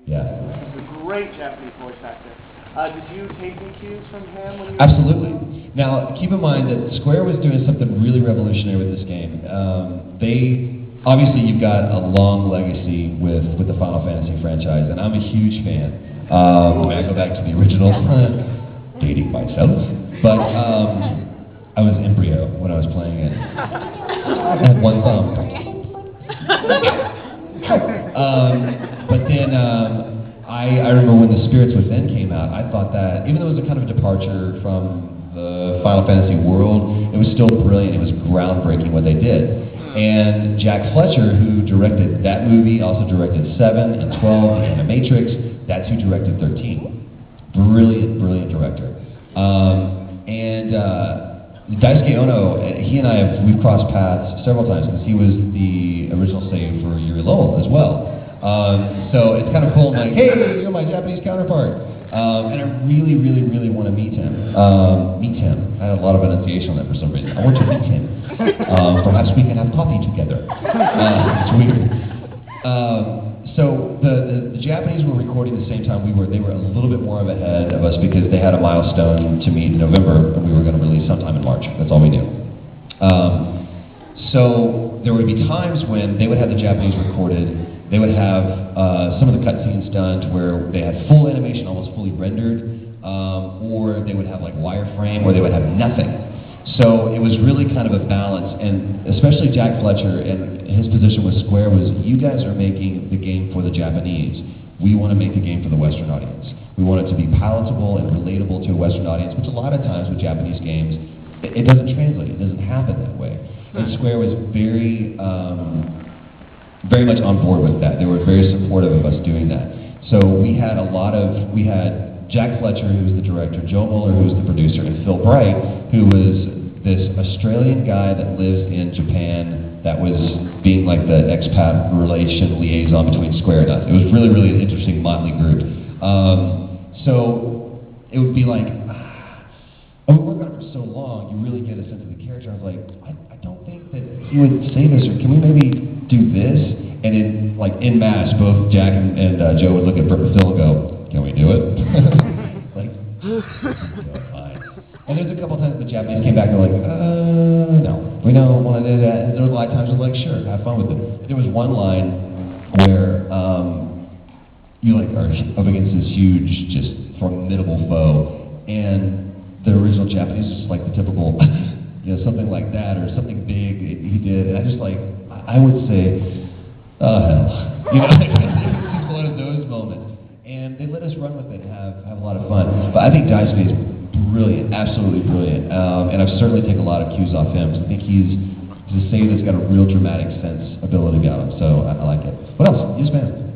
Yeah. He's a great Japanese voice actor. Did you take any cues from him when you Absolutely. Now, keep in mind that Square was doing something really revolutionary with this game. Obviously, you've got a long legacy with the Final Fantasy franchise, and I'm a huge fan. I go back to the original, dating myself, but I was embryo when I was playing it. I had one thumb. But then I remember when The Spirits Within came out, I thought that, even though it was a kind of a departure from the Final Fantasy world, it was still brilliant. It was groundbreaking what they did. And Jack Fletcher, who directed that movie, also directed 7 and 12, The Animatrix, that's who directed 13. Brilliant, brilliant director. Daisuke Ono, he and we've crossed paths several times because he was the original save for Yuri Lowell as well. So it's kind of cool. I'm like, hey, you're my Japanese counterpart. And I really, really, really want to meet him. I had a lot of enunciation on that for some reason. I want to meet him. Perhaps we can have coffee together. It's weird. So the Japanese were recording the same time we were. They were a little bit more ahead of us because they had a milestone to meet in November, and we were going to release sometime in March. That's all we knew. So there would be times when they would have the Japanese recorded. They would have some of the cutscenes done to where they had full animation, almost fully rendered, or they would have like wireframe, or they would have nothing. So it was really kind of a balance, and especially Jack Fletcher and his position with Square was, you guys are making the game for the Japanese. We want to make the game for the Western audience. We want it to be palatable and relatable to a Western audience, which a lot of times with Japanese games, it doesn't translate. It doesn't happen that way. And Square was very much on board with that. They were very supportive of us doing that. So we had Jack Fletcher, who was the director, Joe Muller, who was the producer, and Phil Bright, who was this Australian guy that lives in Japan that was being like the expat relation liaison between Square and us. It was really, really an interesting motley group. So it would be like, we worked on it for so long, you really get a sense of the character. I was like, I don't think that he would say this, or can we maybe do this? And in mass, both Jack and Joe would look at Phil and go, can we do it? Like, fine. And there's a couple times the Japanese came back and were like, no, we don't want to do that. And there were a lot of times I was like, sure, have fun with it. There was one line where you are up against this huge, just formidable foe, and the original Japanese was like the typical, something like that, or something big he did, and I just I would say, oh hell, it's one of those moments. And they let us run with it and have a lot of fun. But I think Daisuke is brilliant, absolutely brilliant. And I've certainly taken a lot of cues off him. So I think he's a save that's got a real dramatic sense ability about him. So I like it. What else? Yes, ma'am.